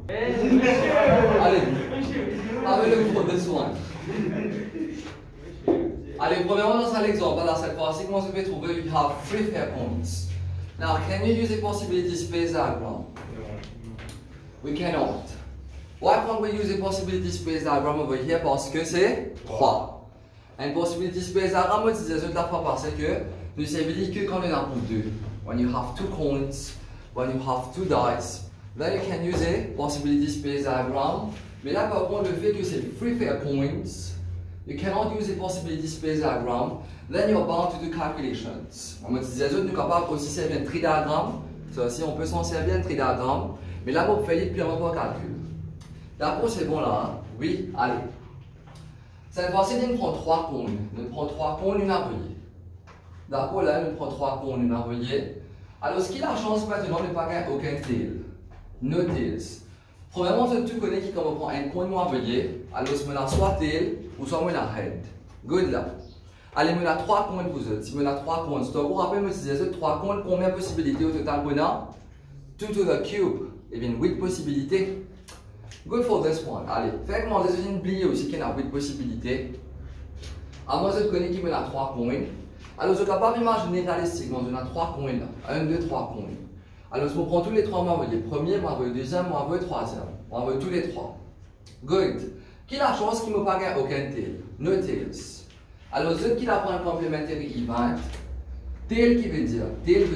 Allez, avec le for this one. Allez, premièrement dans l'exemple, voilà, cette fois-ci, comment je vais trouver? You have 3 fair points. Now, can you use a possibility space diagram? We cannot. Why can't we use a possibility space diagram over here? Parce que c'est 3. And possibility space diagram, on disait la fois passée que nous savons que quand on a pour 2. When you have 2 coins, when you have 2 dice, then you can use a possibility space diagram. Mais là, par contre, le fait que c'est 3 fair points, you cannot use a possibility space diagram, then you're bound to do calculations. On me disait, nous sommes capables aussi de servir un tree diagram. Ça aussi, on peut s'en servir un tree diagram. Mais là, vous faites purement pour calcul. D'accord, c'est bon là, hein? Oui, allez. Cette fois-ci, nous prenons 3 cônes. Nous prenons 3 cônes, une envoyée. D'accord, là, nous prenons 3 cônes, une envoyée. Alors, ce qui a la chance maintenant de ne pas gagner aucun tail. No tails. Premièrement, tu connais qui, quand on prend un cône, envoyé, alors, on a soit tail ou soit on a head. Good là. Allez, on a 3 cônes vous autres. Si on a 3 cônes, si vous vous rappelez, je disais, 3 cônes, combien de possibilités au total qu'on a? 2 to the cube. Eh bien, 8 possibilités. Good for this one. Allez, fait que moi, je vais oublier aussi qu'il y a 8 possibilités. Alors, moi, je connais qu'il y a 3 coins. Alors, je ne peux pas m'imaginer réalistiquement, je a 3 coins là. 1, 2, 3 coins. Alors, je prends tous les 3, moi, le premier, moi, le deuxième, moi, le troisième. Moi, tous les 3. Good. Qui a la chance qu'il ne me pas gagner aucun tail? No tails. Alors, ceux qui apprend un complémentaire event, tail qui veut dire T.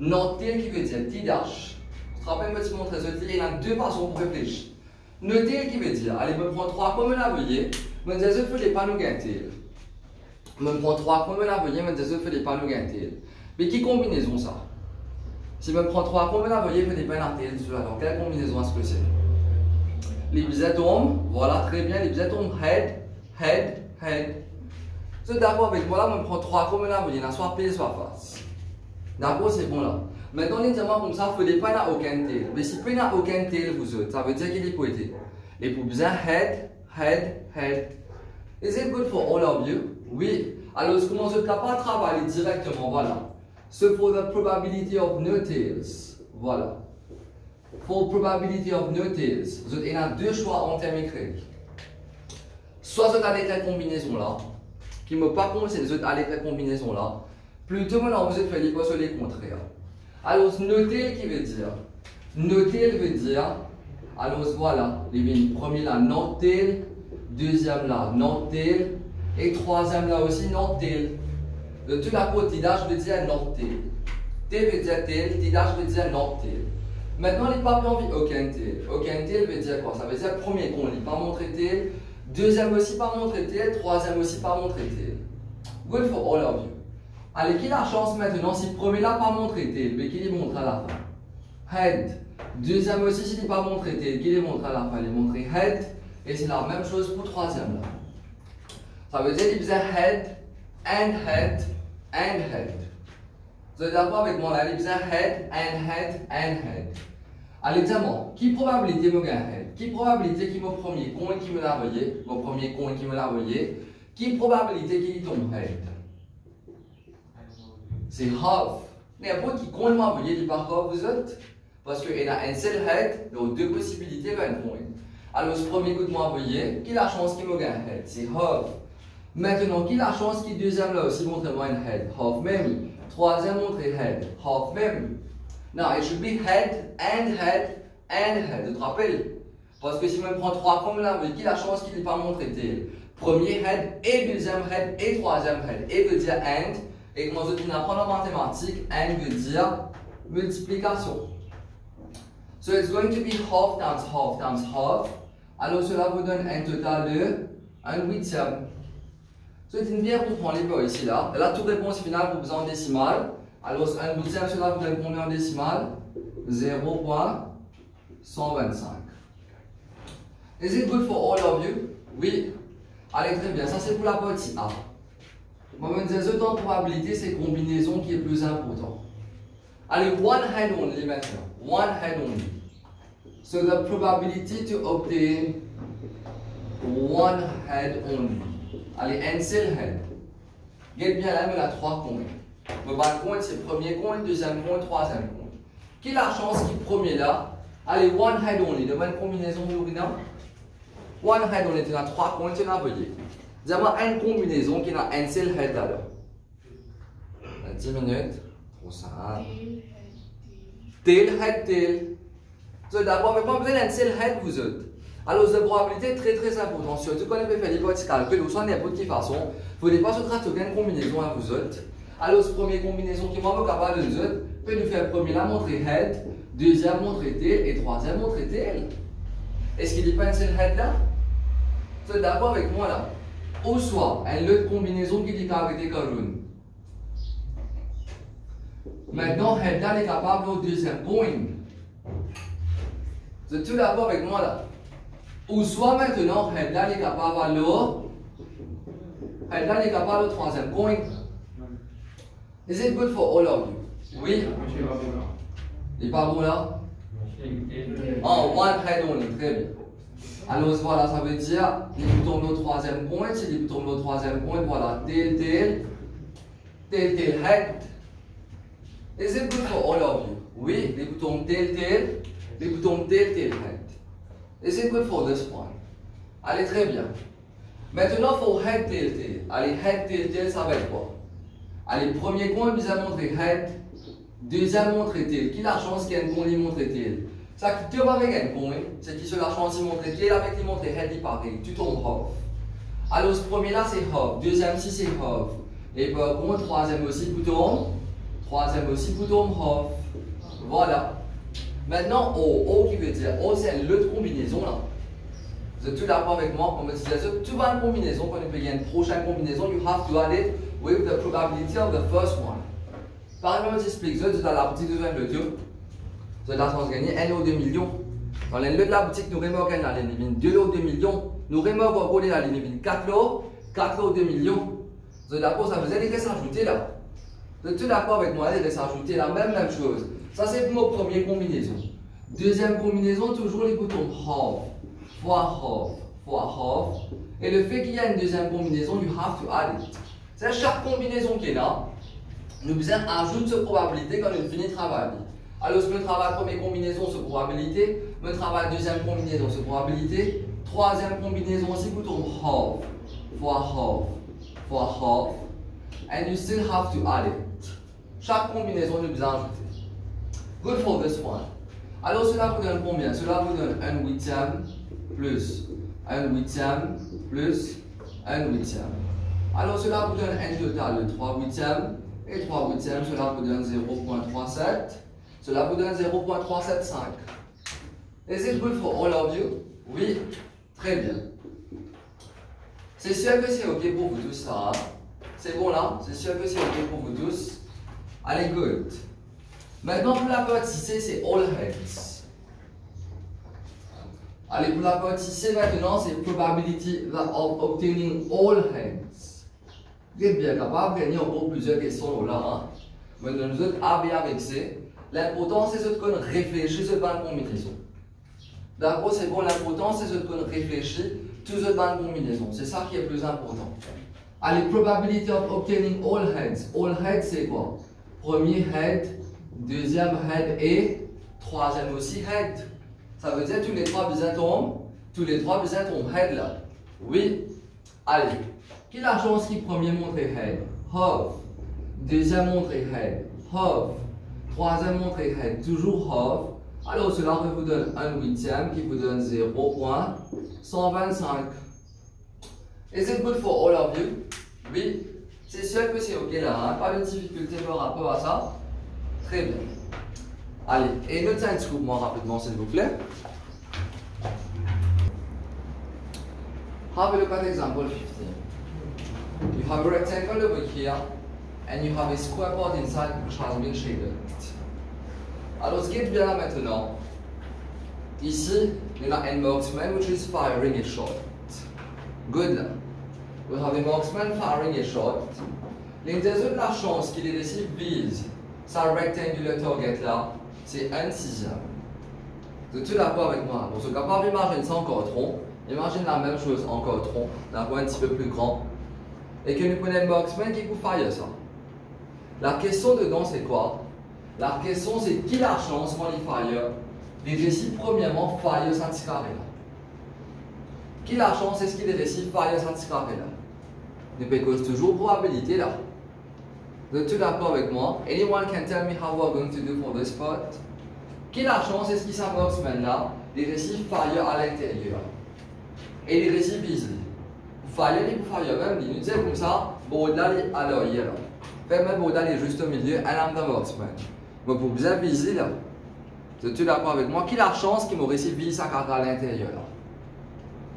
Non tail qui veut dire T dash. Je te rappelle, je te montre il y a 2 façons pour réfléchir. Noter qui veut dire, allez, je prends 3 comme un aveuillé, je me dis, je fais les panneaux gâtés. Je prends 3 comme un aveuillé, je me dis, je fais les panneaux gâtés. Mais qui combinaison ça? Si je prends 3 comme un aveuillé, je fais des panneaux gâtés, alors quelle combinaison est-ce que c'est? Les bisetomes, voilà, très bien, les bisetomes head. C'est d'accord avec moi, là, je prends 3 comme un aveuillé, soit pied, soit face. D'accord, c'est bon là. Maintenant, les diamants comme ça, il ne faut pas aucun tail. Mais si il n'y a aucun tail, vous autres, ça veut dire qu'il est pointé. Et pour bien head. Is it good for all of you? Oui. Alors, comment je suis capable de travailler directement? Voilà. So, for the probability of no tails. Voilà. For probability of no tails. Vous avez 2 choix en termes écrits. Soit vous avez cette combinaison là, qui ne me pas conseille, vous avez cette combinaison là. Plutôt, maintenant, vous êtes fait les postes les contraires. Alors, noter qui veut dire? Noter veut dire, alors voilà, les premier là, not tail, deuxième là, not tail, et troisième là aussi, not tail. De tout la côté, tidage veut dire not tail. T veut dire tail, tidage veut dire not tail. Maintenant, les papiers ont envie aucun tail. Aucun tail veut dire quoi? Ça veut dire premier qu'on ne pas montrer tail, deuxième aussi pas montrer tail, troisième aussi pas montrer tail. Good for all of you. Allez, qui a la chance maintenant, si le premier là pas montré tail, mais qu'il est montré à la fin? Head. Deuxième aussi, s'il n'est pas montré tail, qu'il est montré à la fin, il est montré head. Et c'est la même chose pour le troisième là. Ça veut dire qu'il faisait head. Vous êtes d'accord avec moi là? Il faisait head. Allez, dis-moi, qui probabilité me gagne head? Qui probabilité qui me premier coin qui me l'a envoyé? Mon premier coin qui me l'a envoyé? Qui probabilité qui tombe head? C'est half. N'importe qui compte m'a envoyé du par half, vous êtes? Parce qu'il y a un seul head, donc 2 possibilités, 20 points. Alors, ce premier coup de m'a envoyé, qui a la chance qu'il me gagne head? C'est half. Maintenant, qui a la chance qu'il deuxième là aussi montre-moi un head? Half même. Troisième montre head. Half même. Now, it should be head. Tu te rappelles? Parce que si je me prends 3 comme là, qui a la chance qu'il n'ait pas montré tail? Premier head, et deuxième head, et troisième head. Et veut dire and. Et quand vous apprenez en mathématiques, n veut dire multiplication. So it's going to be half times half. Alors cela vous donne un total de 1/8. So c'est une bière pour prendre les points ici là. Et là, toute réponse finale pour besoin en décimale. Alors 1/8, cela vous donne combien en décimale? 0.125. Is it good for all of you? Oui. Allez, très bien. Ça c'est pour la partie A. Moi, je me disais, autant probabilité, c'est combinaison qui est plus important. Allez, one head only maintenant. One head only. So the probability to obtain one head only. Allez, un seul head. Regarde bien là, mais il a 3 coins. Le bas coin, c'est le premier coin, deuxième coin, troisième coin. Qui a la chance qui premier là, Allez, one head only. De même combinaison de l'urina. One head only, tu as 3 coins, tu as envoyé. Dis-moi une combinaison qui a un seul head là. 10 minutes. Trop simple. Tail, head, tail. D'abord, avec moi, vous avez un seul head, vous autres. Alors, la probabilité est très très importante. Surtout quand on peut faire des petits calculs, ou soit n'importe quelle façon, il ne faut pas se traiter une combinaison à vous autres. Alors, la première combinaison qui est capable de nous autres, peut nous faire premier la montrer head, deuxième montrer tail et troisième montrer tail. Est-ce qu'il n'y a pas un seul head là? C'est d'abord avec moi là. Ou soit une autre combinaison qui dit qu'avec Karun. Maintenant, head là est capable au deuxième point. C'est tout d'abord avec moi là. Ou soit maintenant, head là est capable à l'eau. Head là est capable au troisième point. Is it good for all of you? Oui? Il n'est pas bon là? Oh, one head only, très bien. Alors voilà, ça veut dire, il tombe au troisième point, si il tombe au troisième point, voilà, tail, tail, tail, tail, head. Is it good for all of you? Oui, les boutons tail, tail, les boutons tail, tail, head. Is it good for this one? Allez, très bien. Maintenant, pour head, tail, tail. Allez, head, tail, tail, ça va être quoi? Allez, premier coin, vous avez montré head, deuxième montré tail. Qui a la chance qu'il y ait un coin qui montre tail? Ça qui te va avec un coin, c'est qui se la chance de montrer tail avec les montré head, il pareil, tu tombes off. Alors, ce premier là, c'est off, deuxième si c'est off. Et par contre, troisième aussi, bouton. Troisième aussi, bouton off. Voilà. Maintenant, O qui veut dire, O c'est l'autre combinaison là. Vous êtes tout d'accord avec moi? Comme je disais, tu vas une combinaison, quand on peut gagner une prochaine combinaison, you have to add it with the probability of the first one. Par exemple, je t'explique ça, tu as la boutique de le Dieu. Vous avez la chance de gagner 1 ou 2 millions. Dans le lieu de la boutique, nous remarquons la ligne 2 ou 2 millions. Nous remarquons la ligne 4 ou 2 millions. Vous êtes d'accord? Ça veut dire qu'il reste ajouté là. Vous êtes tout d'accord avec moi? Il reste ajouté la même chose. Ça, c'est pour notre première combinaison. Deuxième combinaison, toujours les boutons half, fois half. Et le fait qu'il y a une deuxième combinaison, you have to add it. C'est chaque combinaison qui est là, nous besoin ajouter cette probabilité quand on finit de travailler. Alors, je me travaille première combinaison, cette probabilité, je travaille deuxième combinaison, cette probabilité, troisième combinaison aussi, bouton half, fois half, and you still have to add it. Chaque combinaison, nous besoin ajouter. Good for this one. Alors, cela vous donne combien? Cela vous donne 1/8 plus 1/8 plus 1/8. Alors, cela vous donne un total de 3/8 et 3/8, cela vous donne 0.37. Cela vous donne 0.375. Is it good for all of you? Oui, très bien. C'est sûr que c'est OK pour vous tous, ça. Hein? C'est bon là? C'est sûr que c'est OK pour vous tous? Allez, good. Maintenant, pour la partie C, c'est all heads. Allez, pour la partie C, maintenant, c'est probability of obtaining all heads. Vous êtes bien capable de gagner encore plusieurs questions là. Hein? Maintenant, nous autres, A, B avec C. L'important, c'est de réfléchir sur la combinaison. D'accord, c'est bon, l'important, c'est de réfléchir sur la combinaison. C'est ça qui est le plus important. Allez, probability of obtaining all heads. All heads, c'est quoi? Premier head, deuxième head et troisième aussi head. Ça veut dire tous les trois besoin tombent head là. Oui. Allez. Qui a la chance qui premier montre head? Half. Deuxième montre head. Half. Troisième montre head. Toujours half. Alors cela vous donne 1/8 qui vous donne 0.125. Is it good for all of you? Oui. C'est sûr que c'est OK là. Hein? Pas de difficulté par rapport à ça. Très bien. Allez, et notre science group, moi rapidement s'il vous plaît. Have a look at example 15. You have a rectangle over here and you have a square part inside which has been shaded. Alors ce qui est bien là maintenant, ici, il y a un marksman which is firing a shot. Good. We have a marksman firing a shot. L'indice de la chance qu'il est ici vise sa rectangular target là, c'est 1/6. Vous êtes tout d'accord avec moi? Pour ce cas, pas imaginer ça en carton. Imagine la même chose en carton, d'un point un petit peu plus grand. Et que nous prenons un marksman qui peut faire ça. La question dedans, c'est quoi? La question, c'est qui la chance quand il fire les récits premièrement faillent sans petit carré là. Qui la chance est-ce qu'il est récits faillent sans petit carré là? Ne peut cause toujours probabilité là. Vous êtes tous d'accord avec moi? Anyone can tell me how we're going to do for this part? Qui la chance est-ce qu'il s'avance maintenant? Les récits faillent à l'intérieur. Et les récits visent. Vous faillez, vous faillez même, nous disons comme ça, Baudal à l'œil là. Fait même Baudal est juste au milieu, un âme d'avancement. Mais pour bien viser là, vous êtes tous d'accord avec moi? Qui la chance qu'il m'aurait réussi vise sa carte à l'intérieur là?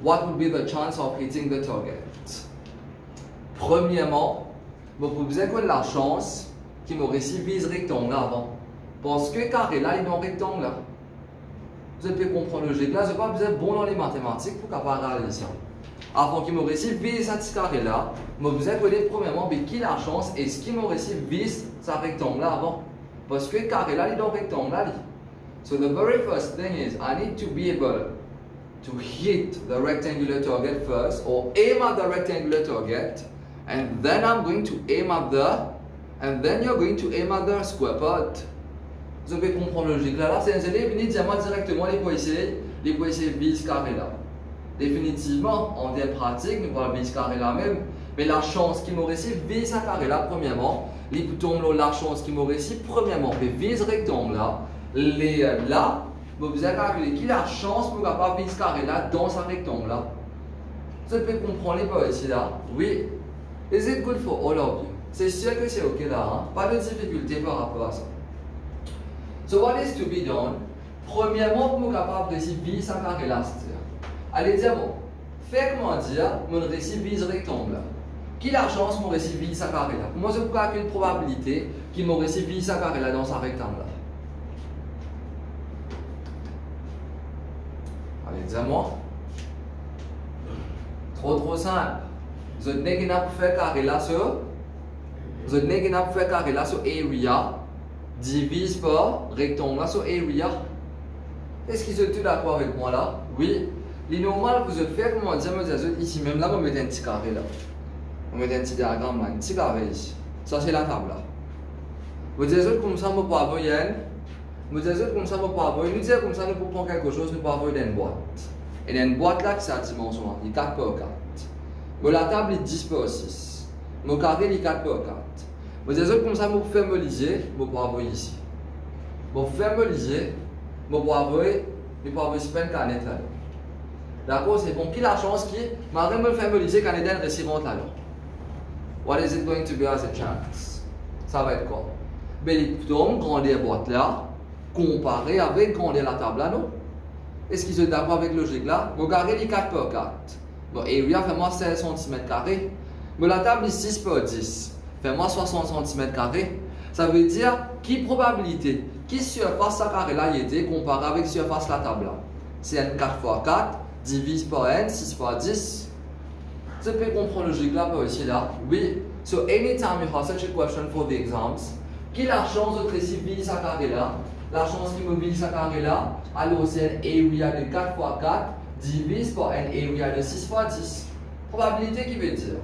What would be the chance of hitting the target? Premièrement, vous pouvez avoir la chance qu'il m'aurait réussi vise rectangle là avant. Parce que carré là, il est dans rectangle là. Vous pouvez comprendre le logique là, je n'ai pas besoin de bon dans les mathématiques pour capable réaliser ça. Avant qu'il m'aurait réussi vise ce carré là, vous pouvez connaître premièrement qui la chance et ce qu'il m'aurait réussi vise sa rectangle là avant. Parce que carré là, il est dans rectangle là. So the very first thing is I need to be able to hit the rectangular target first or aim at the rectangular target and then I'm going to aim at and then you're going to aim at the square part. Vous pouvez comprendre le logique là, c'est un élève venir dire directement les policiers visent carré là. Définitivement, en des pratiques, nous parlons vis carré là même, mais la chance qui m'aurait réussi vise à carré là premièrement, les boutons la chance qui m'aurait réussi premièrement, mais vise rectangle là, les là, vous avez calculé qui la chance pour pas vise carré là dans sa rectangle là. Vous pouvez comprendre les policiers là, oui. Is it good for all of you? C'est sûr que c'est ok là, hein? Pas de difficulté par rapport à ça. So what is to be done? Premièrement, pour nous capable de vise à carré là, allez dire bon, fais comment dire, mon récit vise rectangle là. Qui la chance mon récit vise à carré là? Moi je peux calculer une probabilité que mon récit vise à carré là dans sa rectangle là. Allez dire moi. Trop simple. Vous n'avez pas fait carré là sur. Vous n'avez pas fait carré là sur area divise par rectangle là sur area. Est-ce qu'ils sont tous d'accord avec moi là? Oui. Les normal, vous allez faire comment dire, ici même là, on met un petit carré là. On met un petit diagramme là, un petit carré ici. Ça c'est la table là. Vous dites comme ça, on peut avoir une. Vous dites comme ça, on peut avoir une. Nous disons comme ça, nous pouvons prendre quelque chose, nous pouvons avoir une boîte. Et une boîte là, qui est à dimension, il est 4 par 4. Mais la table est 10 par 6. Mon carré est 4 par 4. Vous dites comme ça, on peut faire moliser, on peut avoir ici. Pour faire moliser, on peut avoir ici une canette là. D'accord, c'est bon. Qui la chance qui, malgré me le faire moliser, quand il y a une récirante là. What is it going to be as a chance? Ça va être quoi? Ben, les boutons, grandir boîte là, comparé avec grandir la table là, non? Est-ce qu'ils sont d'accord avec le logique là? Mon carré est 4 par 4. Bon, area fait moi 16 cm². Mais la table est 6 par 10. Fait moi 60 cm². Ça veut dire, qui probabilité? Qui surface ça carré là y était comparé avec surface la table là? C'est un 4 par 4. Divise par n, 6 par 10. Vous pouvez comprendre le logique là, pas aussi là. Oui. So, anytime you have such a question for the exams, qui la chance de réussir vise à carré là? La chance qui me vise à carré là, alors c'est un area de 4 par 4 divise par un area de 6 par 10. Probabilité qui veut dire?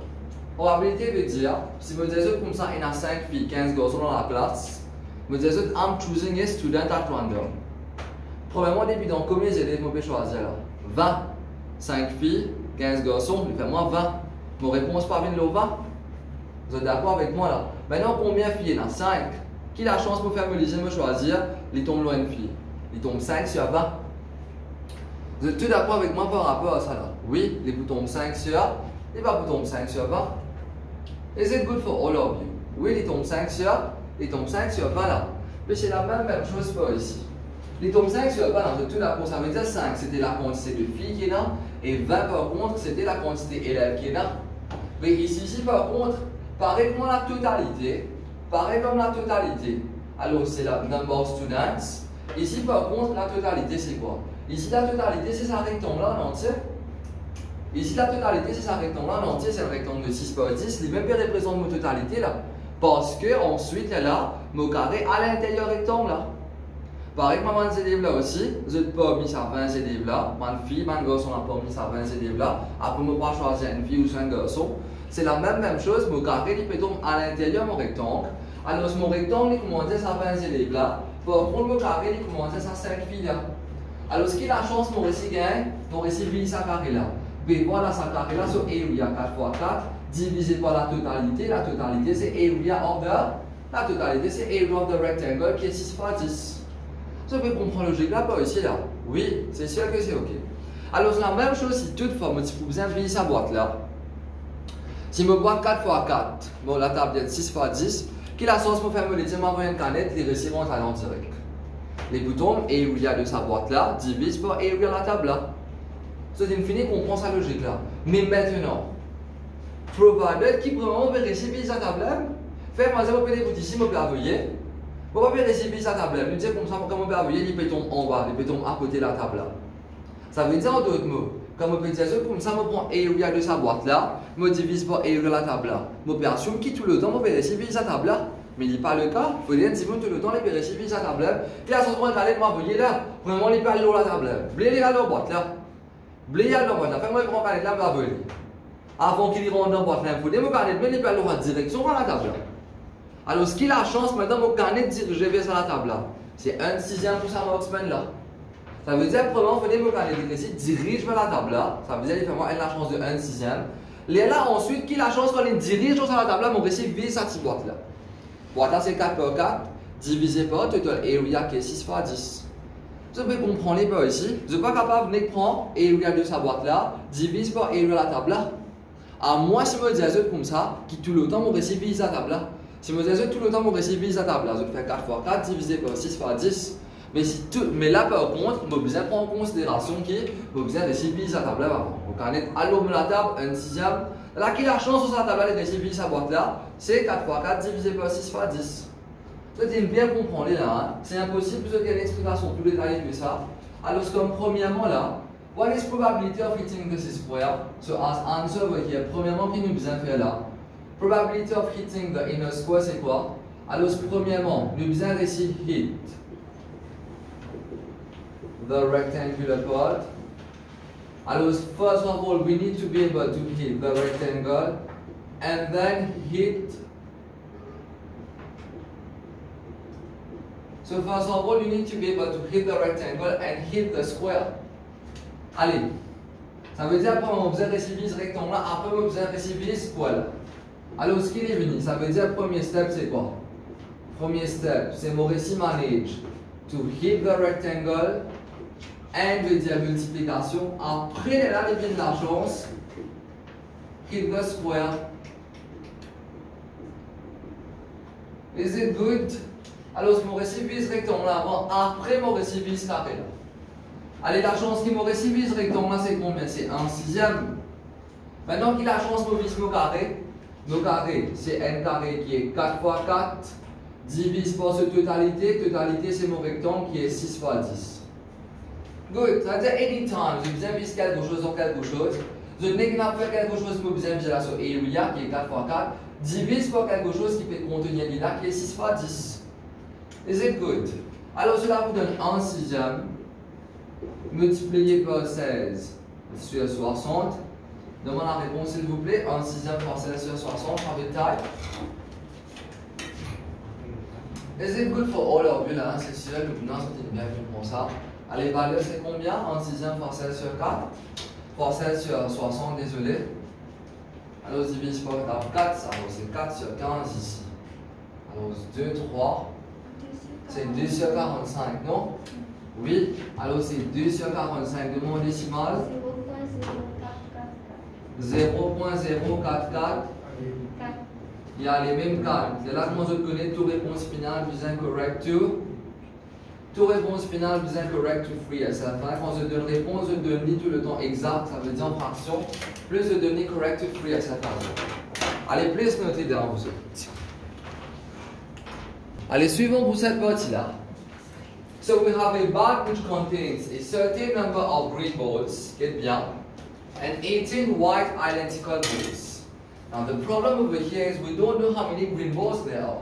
Probabilité veut dire, si vous dites comme ça, il y a 5 filles, 15 garçons dans la classe, vous dites, I'm choosing a student at random. Premièrement, depuis dans combien d'élèves je peux choisir là? 20. 5 filles, 15 garçons, il fait moins 20. Mon réponse pas vient de 20. Vous êtes d'accord avec moi là? Maintenant, combien de filles il y en a? 5. Qui a la chance pour faire me choisir? Il tombe loin de filles. Il tombe 5 sur 20. Vous êtes tous d'accord avec moi par rapport à ça là? Oui, les boutons 5 sur, les pas boutons 5 sur 20. Is it good for all of you? Oui, les tombes 5 sur, 20 là. Mais c'est la même chose pour ici. Les tombes 5 sur 20, là, tout d'accord, ça veut dire 5, c'était la quantité de filles qui est là, et 20 par contre, c'était la quantité d'élèves qui est là. Mais ici, par contre, pareil comme la totalité, alors c'est la number of students. Ici, par contre, la totalité, c'est quoi? Ici, la totalité, c'est sa rectangle là en entier. Ici, la totalité, c'est sa rectangle là en entier, c'est le rectangle de 6 par 10. Les mêmes représentent mon totalité là. Parce que ensuite, là, mon carré à l'intérieur rectangle là. Pareil que maman ces élèves là aussi, je n'ai pas mis ça 20 élèves là, ma fille, ma garçon n'a pas mis ça 20 élèves là, après je ne pas choisir une fille ou un garçon. C'est la même chose, mon carré il peut tomber à l'intérieur de mon rectangle. Alors mon rectangle il commence à 20 élèves là, par contre mon carré il commence à 5 filles là. Alors, ce qui est la chance, mon récit gagne, mon récit vit sa carré là. B, voilà sa carré là, sur area 4 fois 4, divisé par la totalité. La totalité, c'est area of the. La totalité, c'est area of the rectangle qui est 6 fois 10. Ça peut comprendre le logique là, pas ici là. Oui, c'est sûr que c'est OK. Alors, c'est la même chose si toutefois, moi, si vous avez sa boîte là. Si je bois 4 fois 4, bon, la tablette 6 fois 10, qui la sauce pour faire me dire, m'envoyer une canette, les récits vont aller en direct. Les boutons area de sa boîte là divisent par area de la table là. C'est une finie qu'on prend sa logique là. Mais maintenant, provider qui vraiment vérifie sa table, fait-moi ça, vous pouvez vous dire, si vous pouvez vous pouvez vérifier sa table, vous dites comme ça, comme vous pouvez il peut tomber en bas, il peut tomber à côté de la table là. Ça veut dire en d'autres mots, comme vous pouvez dire ça, comme ça, je prends area de sa boîte là, je divise par area de la table là. Je peux assumer que tout le temps, je vérifie sa table là. Mais il n'est pas le cas, il faut dire que tout le temps, les vérifier sa table. Puis à ce moment, il va vous là, vraiment, il peut aller dans la table. Blé dans la boîte là. Blé dans la boîte là. Fais-moi prendre la là, il va venir. Avant qu'il rentre dans la boîte là, il faut dire que il peut aller en direction à la table. Alors, ce qu'il a la chance maintenant, mon carnet dirigé vers la table là. C'est 1/6 pour sa marksman là. Ça veut dire, premièrement, il faut dire que mon carnet dirige vers la table là. Ça veut dire qu'il fait la chance de 1/6. Et là, ensuite, qu'il a la chance quand il dirige sur la table là, mon récit vise sa petite boîte là. Voilà, c'est 4 par 4 divisé par total area qui est 6 fois 10. Vous pouvez comprendre les pas ici. Je ne suis pas capable de prendre area de sa boîte là, divise par area de la table là. À moi, si je me dis comme ça, qui tout le temps mon récit vise la table là. Si je me dis tout le temps mon récit vise la table là, je fais 4 fois 4 divisé par 6 fois 10. Mais là, par contre, je besoin prendre en considération que je besoin récit vise la table là avant. Donc, on est à l'homme de la table, 1/6. Là, qui a la chance sur sa table là de récit sa boîte là, c'est 4 fois 4 divisé par 6 fois 10. Vous devez bien comprendre là, hein? C'est impossible de faire une explication plus détaillée que ça. Alors, comme premièrement là, what is probability of hitting this square? So, as answer here, premièrement, qui nous besoin faire là? Probability of hitting the inner square, c'est quoi? Alors, premièrement, nous besoin récit hit the rectangular part. Alors, first of all, we need to be able to hit the rectangle and then hit. So, first of all, you need to be able to hit the rectangle and hit the square. Allez, ça veut dire après, on besoin de réciter ce rectangle là, après, on besoin de réciter ce square. Alors, ce qui est venu, ça veut dire, premier step, c'est quoi? Premier step, c'est mon récit manage to hit the rectangle. And veut dire multiplication. Après, là, il vient de la chance. Hit the square. Is it good? Alors, mon récit vise rectangle là avant. Après, mon récit vise carré là. Allez, la chance qui mon récit vise rectangle là, c'est combien? C'est 1/6. Maintenant qu'il a la chance de vise mon carré, c'est n carré qui est 4 fois 4 divise par cette totalité. Totalité, c'est mon rectangle qui est 6 fois 10. Good, ça veut dire anytime, j'ai besoin de viser quelque chose ou quelque chose. Je n'ai qu'à faire quelque chose que j'ai besoin de viser là sur area qui est 4 fois 4, divise par quelque chose qui peut contenir là qui est 6 fois 10. Is it good? Alors cela vous donne 1/6 multiplié par 16 sur 60. Demande la réponse s'il vous plaît. 1/6 fois 16 sur 60, en détail. Is it good for all of you là? C'est sûr que vous n'en êtes bien vu pour ça. Allez, valeur c'est combien? 1/6 fois 16 sur 4. Fois 16 sur 60, désolé. Alors, je divise par 4, alors c'est 4 sur 15 ici. Alors, 2, 3. C'est 2 sur 45, non? Oui. Alors, c'est 2 sur 45 de mon décimal. 0.044. Il y a les mêmes cas. C'est là que moi je connais toute réponse finale plus incorrect to. Toute réponse finale plus incorrect to free à sa fin. Quand je donne réponse, je donne ni tout le temps exact, ça veut dire en fraction, plus je donne correct to free à sa fin. Allez, plus noter dans vous. Allez, suivons pour cette partie-là. So we have a bag which contains a certain number of green balls, get bien, and 18 white identical balls. Now the problem over here is we don't know how many green balls there are.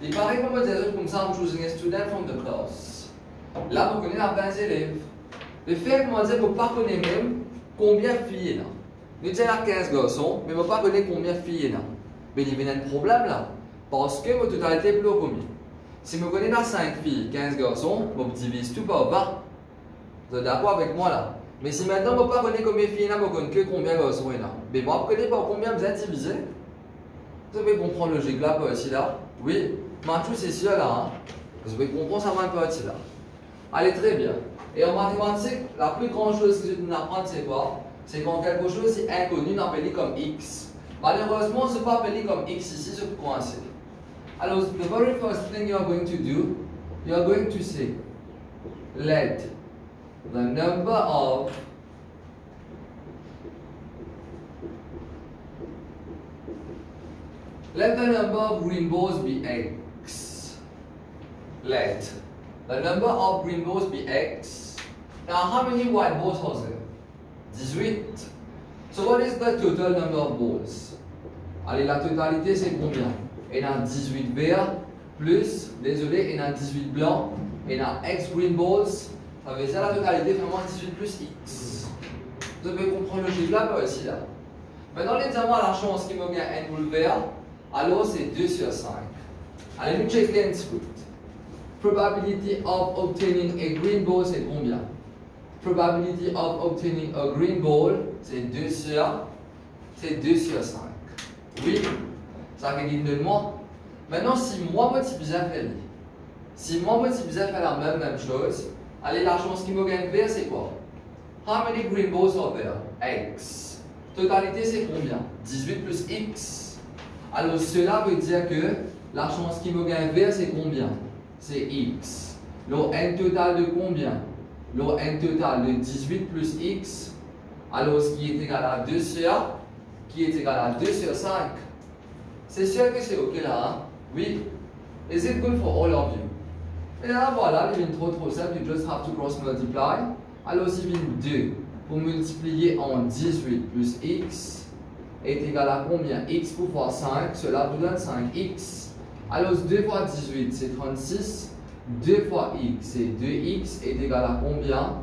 Il paraît qu'on me dit comme ça, I'm choosing a student from the class. Là, vous connaissez la 20 élèves. Le fait que moi dire, vous ne pas connaissez même combien de filles là. Nous disons 15 garçons, mais vous ne pas connaissez combien de filles là. Mais il y a un problème là. Parce que votre totalité est plus combien? Si vous connaissez 5 filles, 15 garçons, vous divisez tout par 20. Vous êtes d'accord avec moi là? Mais si maintenant vous ne connaissez pas combien de filles, vous connaissez que combien de garçons là. Mais vous apprenez par combien vous êtes divisé? Vous avez comprendre logique là, par ici là? Oui, Mathieu c'est sûr là. Hein? Vous avez comprendre ça va un peu ici là. Allez, très bien. Et en mathématiques, la plus grande chose que vous apprendre c'est quoi? C'est quand quelque chose est inconnu, on appelle comme x. Malheureusement, ce n'est pas appelé comme x ici, c'est coincé. Alors, the very first thing you are going to do, you are going to say, let the number of rainbows be x. Let the number of rainbows be x. Now, how many white balls are there? 18. So, what is the total number of balls? Allez, la totalité, c'est combien? Il y a 18 verts, plus, désolé, il y a 18 blancs, il y a x green balls. Ça veut dire la totalité, vraiment 18 plus x. Vous devez comprendre le chiffre là, pas ici, là. Maintenant, l'examen à la chance qui me gagne un boule vert, alors c'est 2 sur 5. Allez, nous checker un petit peu. Probability of obtaining a green ball, c'est combien? Probability of obtaining a green ball, c'est 2 sur 5. Oui, ça fait dire de moi. Maintenant, si moi, je suis bizarre faire la même chose, allez, la chance qui me gagne vert, c'est quoi? How many green balls are there? X. Totalité, c'est combien? 18 plus x. Alors, cela veut dire que la chance qui me gagne vert, c'est combien? C'est x. Le n total de combien? Le n total de 18 plus x. Alors, ce qui est égal à 2 sur 5. C'est sûr que c'est ok là, hein? Oui. Is it good for all of you? Et là, voilà, il vient trop simple, you just have to cross multiply. Alors, il vient 2 pour multiplier en 18 plus x est égal à combien? X pour fois 5, cela vous donne 5x. Alors, 2 fois 18, c'est 36. 2 fois x, c'est 2x est égal à combien?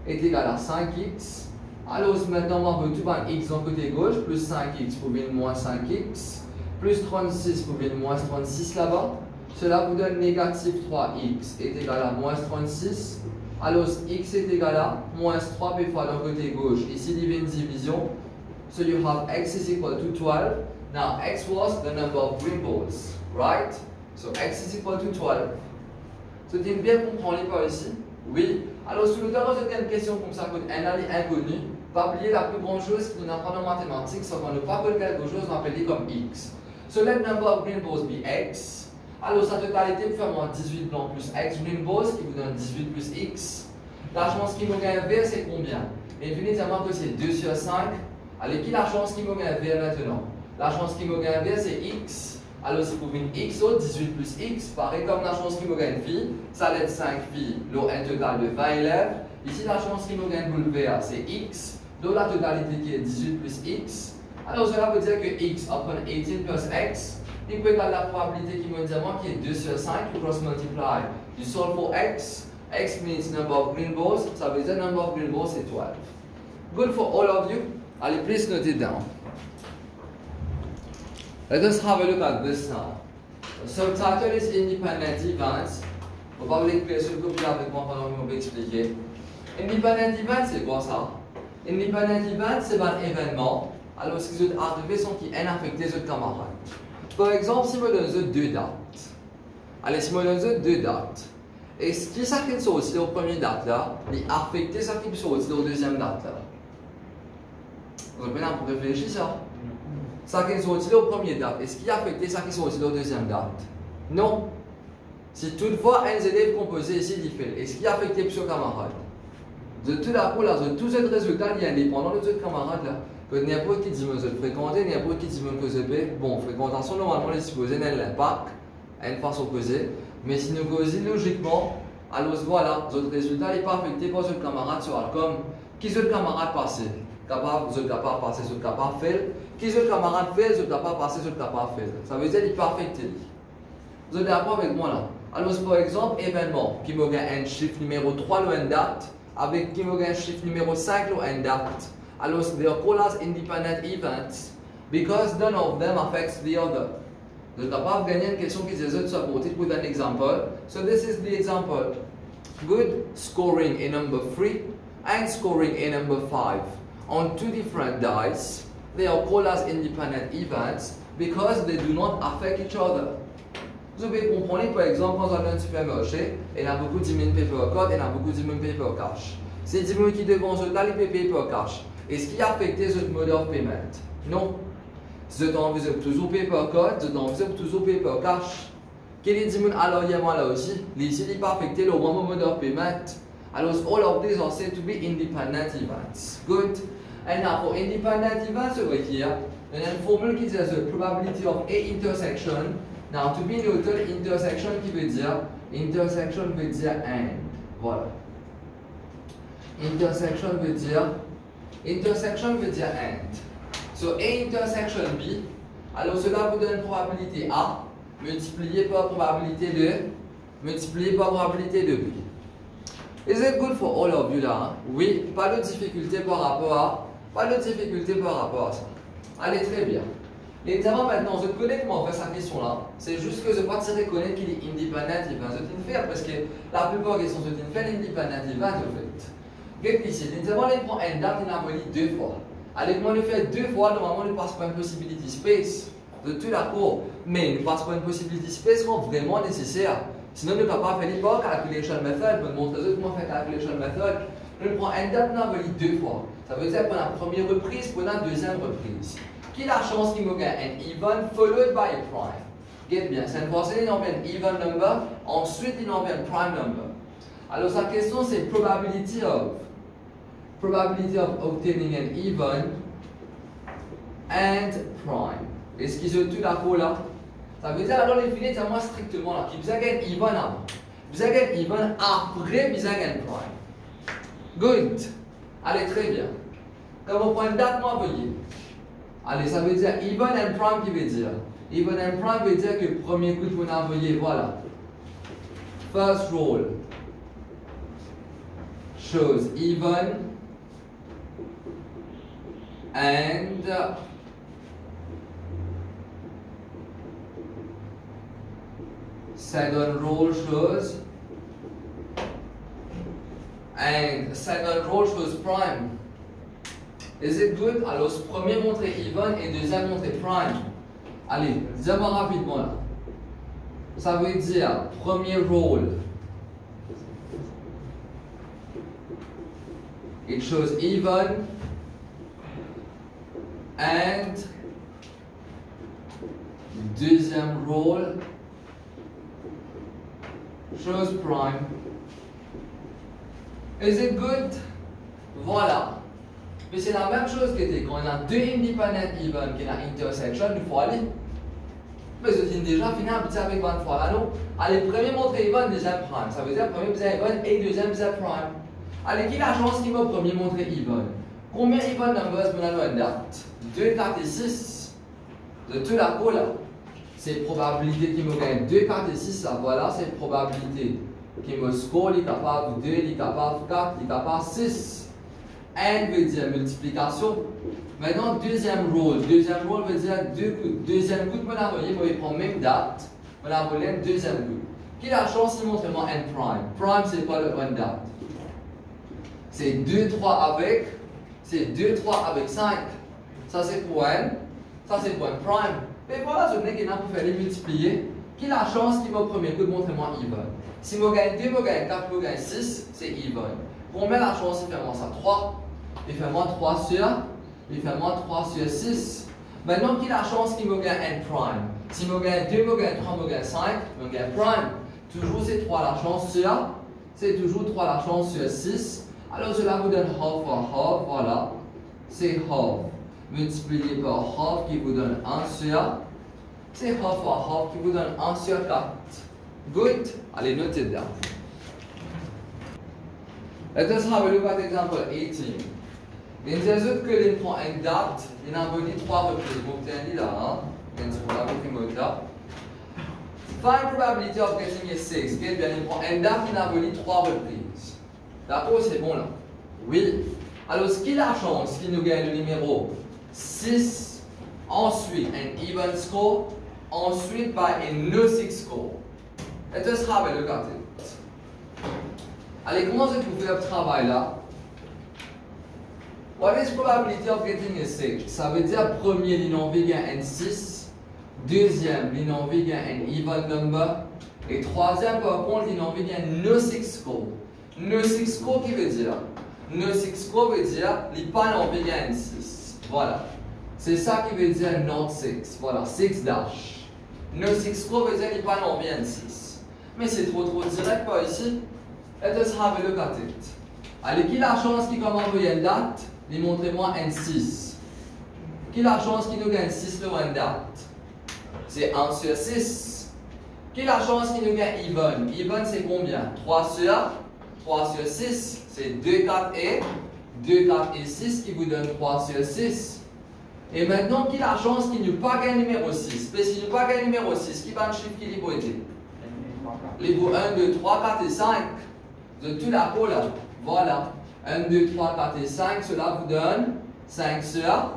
Est égal à 5x. Alors, maintenant, on va tout par x dans le côté gauche, plus 5x pour venir moins 5x. Plus 36 pour venir moins 36 là-bas. Cela vous donne négatif 3x est égal à moins 36. Alors x est égal à moins 3 fois dans le côté gauche. Ici, il y a une division. So you have x is equal to 12. Now x was the number of green balls, right? So x is equal to 12. So tu bien comprendre par ici? Oui. Alors si vous avez une question comme ça, un allié inconnu, pas oublier la plus grande chose qu'on apprend en mathématiques, c'est qu'on ne pas quelque chose qu'on appelle comme x. So let number of green balls be x. Alors sa totalité peut faire moins 18 blancs plus x green balls qui vous donne 18 plus x. La chance qui me gagne vert c'est combien? Infinitément que c'est 2 sur 5. Allez, qui la chance qui me gagne vert maintenant? La chance qui me gagne vert c'est x. Alors si vous venez x au 18 plus x, pareil comme la chance qui me gagne fille, ça laisse 5 filles, l'eau un total de 20 élèves. Ici la chance qui me gagne boule vert c'est x, donc la totalité qui est 18 plus x. Alors cela veut dire que x upon 18 plus x, il peut avoir la probabilité qui me dit qui est 2 sur 5, you cross multiply. You solve for x, x means number of green balls, ça veut dire number of green balls c'est 12. Good for all of you. Allez, please note it down. Let us have a look at this now. The subtitle is Independent Events. On va vous l'écrire sur le copier avec moi pendant que je vais expliquer. Independent Event, c'est quoi ça? Independent Event, c'est un événement. Alors, ce qui est arrivé, sont qui est affecté les autres camarades. Par exemple, si je me donne deux dates. Allez, si je me donne deux dates. Et ce qui est sorti aux première date là, il affecté ce qui est sorti aux deuxième date là. Vous avez pour réfléchir ça? Ça qui est sorti aux première date, est-ce qui a affecté ça qui est sorti aux deuxième date? Non. Si toutefois un élève composé ici, il fait, est-ce qui a affecté plusieurs camarades? De tout à coup, là, de tous ces résultats, il est indépendant de tous les camarades là. Que n'importe qui dit que je fréquente, n'importe qui dit que je fais. Bon, fréquentation, normalement, les supposés n'a l'impact à une façon causée. Mais si nous causons logiquement, alors voilà, les autres résultats n'est pas affecté par ce camarade sur comme qui ce camarade passé. Capable, ce capable passé, ce capable fait. Qui ce camarade fait, ce capable passé, ce capable fait. Ça veut dire qu'il n'est pas affecté. Vous êtes d'accord avec moi là? Alors, par exemple, événement qui me gagne un chiffre numéro 3 le date, avec qui me gagne un chiffre numéro 5 le date. Alors, they are called as independent events because none of them affects the other. Vous êtes capable de gagner une question qui dit supported with an example. So this is the example. Good. Scoring a number 3 and scoring a number 5 on two different dice. They are called as independent events because they do not affect each other. Vous pouvez comprendre, par exemple, quand on a un supermarché, il y a beaucoup de paper cut et il y a beaucoup de paper cash. C'est 10 qui devant eux, là, les paper cash. Est-ce qui a affecté ce mode of payment? Non. Si vous avez toujours paper cut, vous avez toujours paper cash. Quel est 10 alors il y a là aussi? Ici, il n'est pas affecté le one mode of payment. Alors, all of these are said to be independent events. Good. And now for independent events over here, and then formule qui dit the probability of a intersection. Now to be neutre, intersection qui veut dire and. Voilà. Intersection veut dire and. So A intersection B, alors cela vous donne probabilité A multiplié par probabilité de B. Is it good for all of you là? Oui, pas de difficulté par rapport à ça. Allez, très bien. Évidemment, maintenant, je connais comment on fait cette question-là. C'est juste que je ne peux pas reconnaître qu'il est independent event. Je ne fais parce que la plupart des questions, je ne fais l'independent event en fait. Regardez ici, évidemment, on prend un date et on a deux fois. Allez, comment on le fait deux fois, normalement, on ne passe pas une possibility space. Je suis d'accord, mais on ne passe pas une possibility space quand vraiment nécessaire. Sinon, on ne peut pas faire les calculation method. Je vais montrer comment faire calculation method. On prend un date et on a deux fois. Ça veut dire pour la première reprise, pour la deuxième reprise. Qui a la chance qu'il me gagne un even followed by a prime? Get bien, cette fois-ci, il en vient un even number, ensuite il en vient un prime number. Alors sa question c'est probability of obtaining an even and prime. Est-ce qu'ils sont tous d'accord là? Ça veut dire alors l'infini c'est moins strictement là. Qui vous a gagné even avant? Vous avez gagné even après vous avez gagné prime. Good. Allez, très bien. Quand on prend une date, moi, voyez. Allez, ça veut dire even and prime qui veut dire. Even and prime veut dire que le premier coup qu'on a envoyé, voilà. First roll shows even and second roll shows prime. Is it good? Alors, ce premier montre even et deuxième montre prime. Allez, dis-moi rapidement là. Ça veut dire premier roll. It shows even and deuxième roll shows prime. Is it good? Voilà. Mais c'est la même chose que quand on a deux independent events qui ont une intersection, il faut aller. Mais je finis déjà fini un petit avec 20 fois là, non? Allez, premier montre even, deuxième prime. Ça veut dire premier bizarre even et deuxième bizarre prime. Allez, qui a la chance qui va premier montrer even? Combien even numbers on a une date? 2, 4 et 6. De tout la colle là. C'est probabilité qui me gagne 2, 4 et 6, ça voilà, c'est probabilité qui me score, il est capable 2, il est capable 4, il est capable 6. And veut dire multiplication. Maintenant, deuxième roll. Deuxième roll veut dire deux coups. Deuxième coup, je vais l'envoyer, je vais prendre même date. Je vais l'envoyer un deuxième coup. Qui a la chance de montrer moi n prime? Prime, c'est quoi le one date? C'est 2, 3 avec. C'est 2, 3 avec 5. Ça, c'est pour n. Ça, c'est pour n prime. Et voilà, je n'ai qu'un pour faire les multiplier. Qui a la chance qui va au premier coup de montrer moi even? Si je gagne 2, je gagne 4, je gagne 6, c'est even. Combien la chance, il fait moins ça? 3. Il fait moins 3 sur 6. Maintenant, qui a la chance qu'il me gagne n prime? Si je gagne 2, je gagne 3, je gagne 5, je gagne prime. Toujours c'est 3 la chance sur, c'est toujours 3 la chance sur 6. Alors cela vous donne half par half, voilà. C'est half. Multiplié par half qui vous donne 1 sur. C'est half par half qui vous donne 1 sur 4. Good. Allez, notez down. Let us have a look at example 18. Il nous ajoute que l'on prend une date, il a envoyé 3 reprises. Vous obtenez là, hein? Find probability of getting a 6. Bien, il prend une date, il a envoyé 3 reprises. D'accord, c'est bon là? Oui. Alors, ce qu'il a chance, qu'il nous gagne le numéro 6, ensuite un even score, ensuite by a no 6 score. Let us have a look at it. Allez, comment je peux faire le travail là? What is probability of getting a 6? Ça veut dire premier, l'inenvie gagne N6. Deuxième, l'inenvie gagne un even number. Et troisième, par contre, l'inenvie gagne no 6 score. No 6 score qui veut dire? No 6 score veut dire qu'il n'y a pas l'envie gagne 6. Voilà. C'est ça qui veut dire not 6. Voilà, 6 dash. No 6 score veut dire qu'il n'y a pas l'envie gagne 6. Mais c'est trop direct par ici. Let us have a look at it. Allez, qui a la chance qui comme envoyer une date? Montrez-moi N6. Qui a la chance qui nous gagne 6 le une date? C'est 1 sur 6. Qui a la chance qui nous gagne even? Even c'est combien? 3 sur 6. C'est 2, 4 et 2, 4 et 6 qui vous donne 3 sur 6. Et maintenant, qui a la chance qui nous pas gagne numéro 6? Mais si nous pas gagne numéro 6, qui va un chiffre qui est beau été? Les bouts 1, 2, 3, 4 et 5. De tout la peau là. Voilà. 1, 2, 3, 4 et 5, cela vous donne 5 sur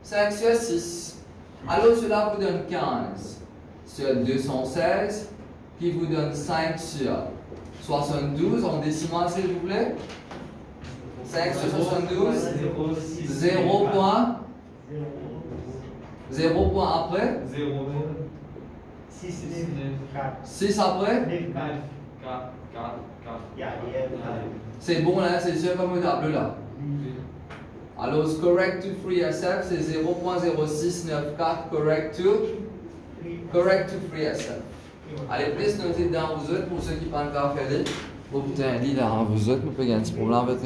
6. Alors cela vous donne 15 sur 216, qui vous donne 5 sur 72, en décimal s'il vous plaît. 5 sur 72, 0 point. 0 point après. 6 après. 4. C'est bon là, c'est sûr comme table là. Alors, correct to free SF, c'est 0.0694 correct to free SF. Allez, please notez dans vous autres, pour ceux qui ne peuvent pas faire. Oh putain, dis là, vous autres, nous pouvons gagner ce problème avec